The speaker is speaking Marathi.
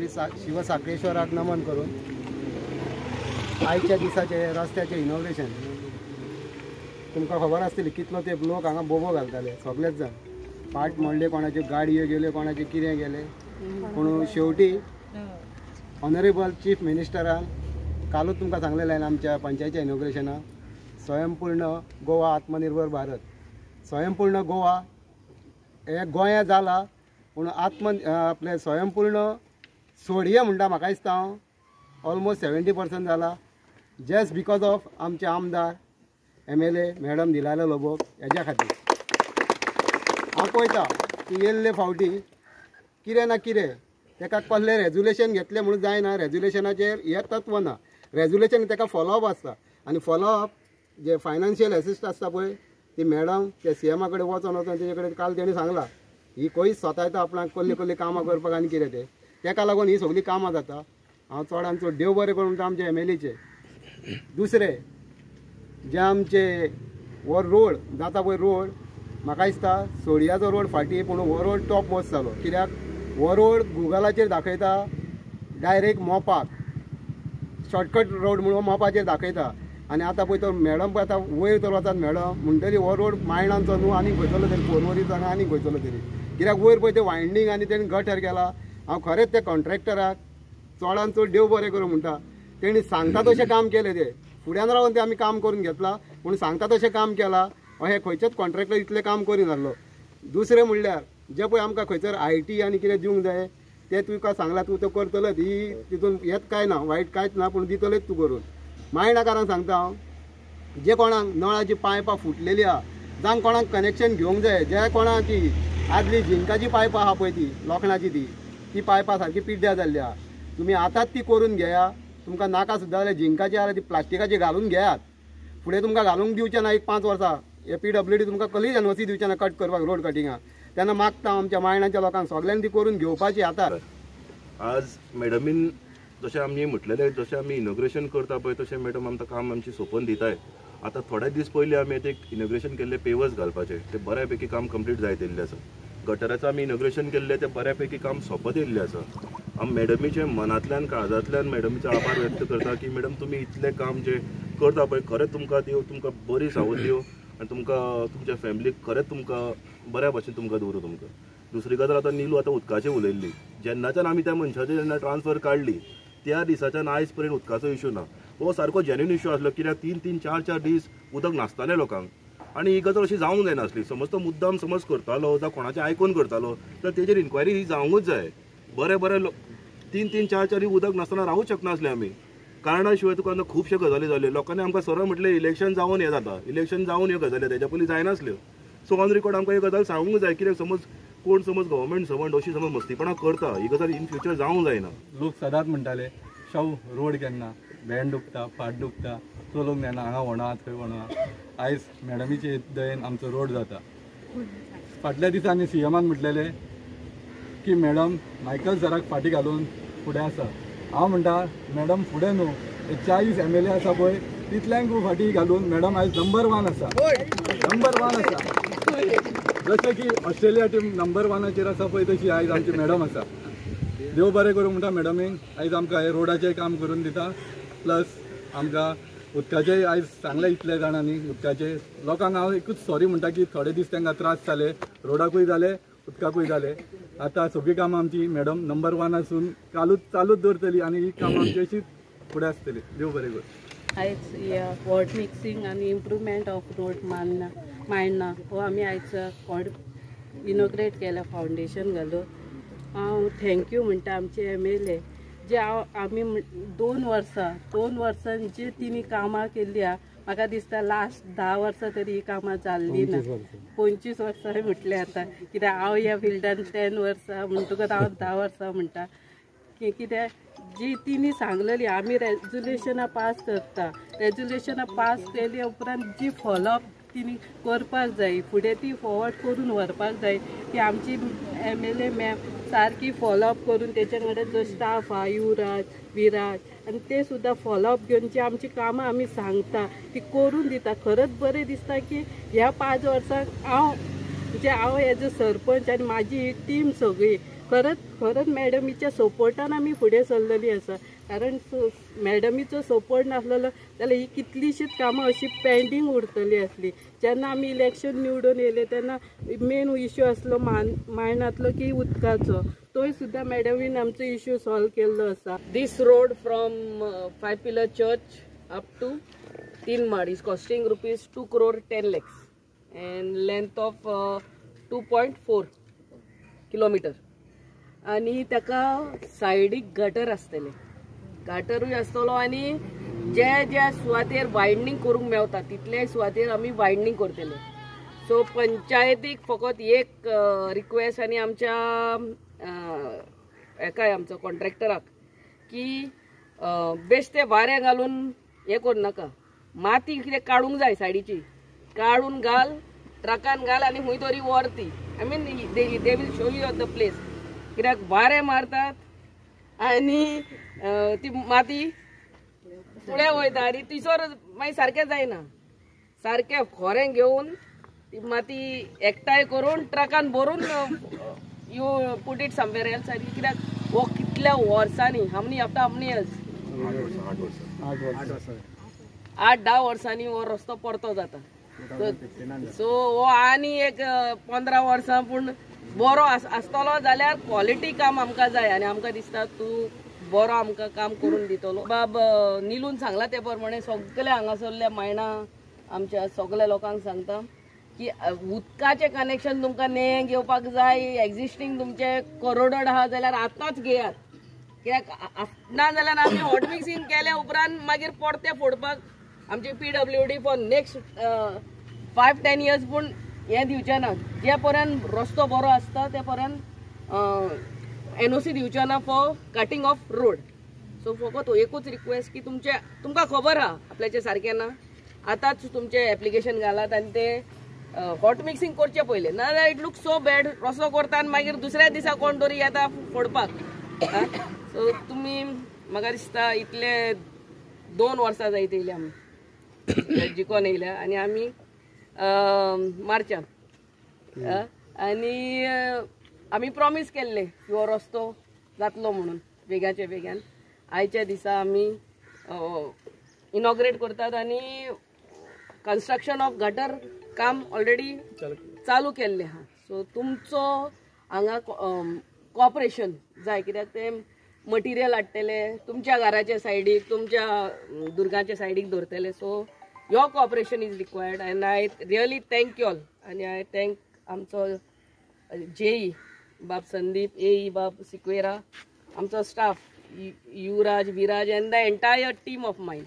श्री शिवसाखरेश्वराक नमन करून आयच्या दिसाचे रस्त्याचे इनॉग्रेशन तुमकां खबर आसतली कितलो ते लोक हांगा बोबो घालताले सगळेच जाण पाट मोडले कोणाचे गाडयो गेले कोणाचे कितें गेले पूण शेवटी ऑनरेबल चीफ मिनिस्टरान कालूच तुमकां सांगलेलें आमच्या पंचायतीच्या इनॉग्रेशनाक स्वयंपूर्ण गोवा आत्मनिर्भर भारत स्वयंपूर्ण गोवा हे गोंया जाला पूण आपले स्वयंपूर्ण सोडये म्हणटा म्हाका दिसता हांव ऑलमोस्ट 70% जाला जस्ट बिकॉज ऑफ आमचे आमदार MLA मॅडम दिलाले लोबोक हेज्या खातीर हांव पळयता की येल्ले फावटी कितें ना कितें ताका कसलें रेजुलेशन घेतलें म्हणून जायना रेजुलेशनाचेर हें तत्व ना रेजुलेशन ताका फॉलोअप आसता आनी फॉलोअप जे फायनान्शियल एसिस्ट आसता पळय ती मॅडम ते CMA कडेन वचून तेजे कडेन काल तेणी सांगला ही खंयच स्वता येता आपणाक कसली कामां करपाक आनी कितें तें ताका लागून ही सगळीं कामां जाता हांव चडांत चड देव बरें करून म्हणटा आमचे MLAचे दुसरे जे आमचे हो रोड जाता पळय रोड म्हाका दिसता सोडियाचो रोड फाटी पूण हो रोड टॉप मोस्ट जालो कित्याक हो रोड गुगलाचेर दाखयता डायरेक्ट मोपाक शॉर्टकट रोड म्हणून मोपाचेर दाखयता आनी आतां पळय तो मॅडम पळय आतां वयर तर वतात मॅडम म्हणटरी हो रोड मायणांचो न्हू आनी खंयचलो तरी फोरवरीचो आनी खंयचलो तरी कित्याक वयर पळय ते वायंडींग आनी तेणी गटर केला हांव खरेंच त्या कॉन्ट्रॅक्टराक चडांत चड देव बरें करूं म्हणटा तेणी सांगता तशें काम केलें ते फुड्यान रावन ते आमी काम करून घेतला पूण सांगता तशें काम केलां हे खंयचेच कॉन्ट्रॅक्टर इतलें काम करिनासलो दुसरें म्हणल्यार जे पळय आमकां खंयसर IT आनी कितें दिवंक जाय ते तुका सांगला तूं तो करतलोच ही तितून हेंच काय ना वायट कांयच ना पूण दितलेच तूं करून मायणाकारांक सांगता हांव जे कोणाक नळाची पायपां फुटलेली आहा जावं कोणाक कनेक्शन घेवंक जाय जे कोणाची आदली झिंकाची पायपां आहा पळय ती लोखणाची ती पायपां सारकी पिड्ड्यार जाल्ली आहा तुमी आतांच ती करून घेया तुमकां नाका सुद्दां जाल्यार झिंकाची जाल्यार ती प्लास्टिकाची घालून घेयात फुडें तुमकां घालूंक दिवचें ना 1-5 वर्सां हे PWD तुमकां कसलीच एनओसी दिवचें ना कट करपाक रोड कटिंगाक तेन्ना मागता आमच्या मायणाच्या लोकांक सगळ्यांनी ती करून घेवपाची आतां आज मॅडमीन जशें आमी म्हटलेलें जशें आमी इनॉग्रेशन करता पळय तशें मॅडम आमकां काम आमची सोंपोवन दिताय आतां थोडे दीस पयलीं आमी एक इनॉग्रेशन केल्ले पेवर्स घालपाचे ते बऱ्या पैकी काम कंप्लीट जायत येयल्लें आसा गटराचें आमी इनॉग्रेशन केल्लें तें बऱ्या पैकी काम सोंपत येयल्लें आसा आमी मॅडमीचे मनांतल्यान काळजांतल्यान मॅडमीचो आभार व्यक्त करता की मॅडम तुमी इतलें काम जे करता पळय खरेंच तुमकां देव तुमकां बरी सावध दिवं आनी तुमकां तुमच्या फॅमिलीक खरेंच तुमकां बऱ्या भशेन तुमकां दवरूं तुमकां दुसरी गजाल आतां निलू आतां उदकाचें उलयल्ली जेन्नाच्यान आमी त्या मनशाची जेन्ना ट्रान्सफर काडली त्या दिसाच्यान आयज पर्यंत उदकाचो इश्यू ना हो सारको जेन्युइन इश्यू आसलो कित्याक 3-3, 4-4 दीस उदक नासतालें लोकांक आनी ही गजाल अशी जावंक जायनासली समज तो मुद्दाम समज करतालो जावं कोणाचें आयकून करतालो तर तेजेर इन्क्वायरी ही जावंकूच जाय बरें 3-3, 4-4 दीस उदक नासतना रावूंक शकनासले आमी कारणा शिवाय तुका खुबश्यो गजाली जाल्यो लोकांनी आमकां सरळ म्हटलें इलेक्शन जावन हें जाता इलेक्शन जावन ह्यो गजाली तेच्या पयलीं जायनासल्यो सो ऑन रिकॉर्ड आमकां ही गजाल सांगूंक जाय कित्याक समज कोण समज गव्हर्मेंट सर्वंट अशी समज मस्तीपणां करता ही गजाल इन फ्युचर जावंक जायना लोक सदांच म्हणटाले शाव रोड केन्ना भेंड दुखता फाट दुखता चलोवंक मेळना हांगा वणा थंय वणा आयज मॅडमीचे दयेन आमचो रोड जाता फाटल्या दिसांनी CMान म्हटलेलें की मॅडम मायकल सराक फाटी घालून फुडें आसा हांव म्हणटा मॅडम फुडें न्हू 40 MLA आसा पळय तितल्यांक फाटी घालून मॅडम आयज नंबर 1 आसा जशें की ऑस्ट्रेलिया टीम नंबर 1 आसा पळय तशी आयज आमची मॅडम आसा देव बरें करूं म्हणटा मॅडमीक आयज आमकां हे रोडाचें काम करून दिता प्लस आमकां उदकाचें आयज सांगलें इतले जाणांनी उदकाचें लोकांक हांव एकूच सॉरी म्हणटा की थोडे दीस तांकां त्रास जाले रोडाकूय जाले उदकाकूय जाले आतां सगळीं कामां आमची मॅडम नंबर 1 आसून चालूच दवरतली आनी ही कामां आमची अशीच फुडें आसतली देव बरें करूं आयज वॉर्ड मिक्सिंग आनी इम्प्रुवमेंट ऑफ रोड मांडना हो आमी आयज इनॉग्रेट केला फावंडेशन घालून हांव थँक्यू म्हणटा आमचे MLA जे आमी 2 वर्सां जी तिणी कामां केल्ली आहा म्हाका दिसता लास्ट 10 वर्सां तरी ही कामां जाल्ली ना 25 वर्सां म्हटलें आतां कित्याक हांव ह्या फिल्डान 10 वर्सां म्हणटकच हांव 10 वर्सां म्हणटा कित्याक जी तिणी सांगलेली आमी रेजुलेशनां पास करता रेजुलेशनां पास केले उपरांत जी फॉलोअप तिणी करपाक जाय फुडें ती फॉवर्ड करून व्हरपाक जाय ती आमची MLA मॅम सारकी फॉलोअप करून तेचे कडेन जो स्टाफ आहा युवराज विराज आनी ते सुद्दां फॉलोअप घेवन जी आमची कामां आमी सांगता ती करून दिता खरंच बरें दिसता की ह्या 5 वर्सांक हांव एज अ सरपंच आनी म्हाजी टीम सगळी खरंच खरंच मॅडमीच्या सपोर्टान आमी फुडें सरलेली आसा कारण मॅडमीचो सपोर्ट नासलेलो जाल्यार ही कितलीशीच कामां अशी पेंडींग उरतली आसली. जेन्ना आमी इलेक्शन निवडून येयले तेन्ना मेन इश्यू आसलो मायणांतलो की उदकाचो, तोय सुद्दां मॅडमीन आमचो इश्यू सॉल्व केल्लो आसा. This road from Five Pillar Church up to Teen Mad is costing rupees 2 crore 10 lakhs and length of 2.4 kilometer. आणि ताका सायडीक गटर आसतले, गटरूय आसतलो आणि ज्या सुवातेर वायडनींग करूंक मेवता तितले सुवातेर आमी वायडनींग करतले. सो पंचायतीक फकत एक रिक्वेस्ट आनी आमच्या एकाय आमचो कॉन्ट्रॅक्टराक की बेश्टे वारें घालून हे करू नाका, माती कितें काडूंक जाय सायडीची काडून घाल, ट्रकान घाल आनी खंय तरी व्हर ती. I mean they will show you the place. कित्याक वारें मारतात आनी ती माती फुडें वयता आनी तिसोर मागीर सारकें जायना. सारकें खोरें घेवन ती माती एकठांय करून ट्रकान भरून you put it somewhere else. आनी कित्याक हो कितल्या वर्सांनी हामनी आफ्टर हामनी इयर्स 8-10 वर्सांनी हो रस्तो परतो जाता. सो हो आनी एक 15 वर्सां पूण बरो आसतलो जाल्यार क्वॉलिटी काम आमकां जाय आनी आमकां दिसता तूं बरो आमकां काम करून दितलो. बाब निलून सांगला ते प्रमाणे सगळे हांगासरल्या मायणा आमच्या सगळ्या लोकांक सांगता की उदकाचें कनेक्शन तुमकां नेयें घेवपाक जाय, एक्झिस्टींग तुमचे करोडोड आहा जाल्यार आतांच घेयात. कित्याक ना जाल्यार आमी हॉट मिक्सिंग केल्या उपरांत मागीर परते फोडपाक आमची PWD फॉर नेक्स्ट 5-10 इयर्स पूण हें दिवचें ना. जे पर्यंत रस्तो बरो आसता ते पर्यंत NOC दिवचें ना for cutting of road. So फकत एकूच रिक्वेस्ट की तुमकां खबर आहा आपल्याचें सारकें ना, आतांच तुमचें एप्लिकेशन घालात आनी ते हॉट मिक्सिंग करचे पयले, ना जाल्यार इट लुक सो बॅड. रस्तो करता आनी मागीर दुसऱ्या दिसा कोण तरी येता फोडपाक. सो तुमी म्हाका दिसता इतले 2 वर्सां जायत येयले आमी जिकोन येयल्या आनी आमी मार्चान आनी आमी प्रॉमीस केल्ले की हो रस्तो जातलो म्हणून बेगाचे बेगान. आयच्या दिसा आमी इनॉग्रेट करतात आनी कन्स्ट्रक्शन ऑफ गटर काम ऑलरेडी चालू केल्लें आहा. सो तुमचो हांगा कॉपरेशन जाय, कित्याक ते मटिरियल हाडटले तुमच्या घराच्या सायडीक, तुमच्या दुर्गाच्या सायडीक दवरतले. So your cooperation is required end I really thank you all. आनी आय थँक आमचो JE बाब संदीप, AE बाब सिक्वेरा, आमचो staff Yuvraj, Viraj end the entire team of mine.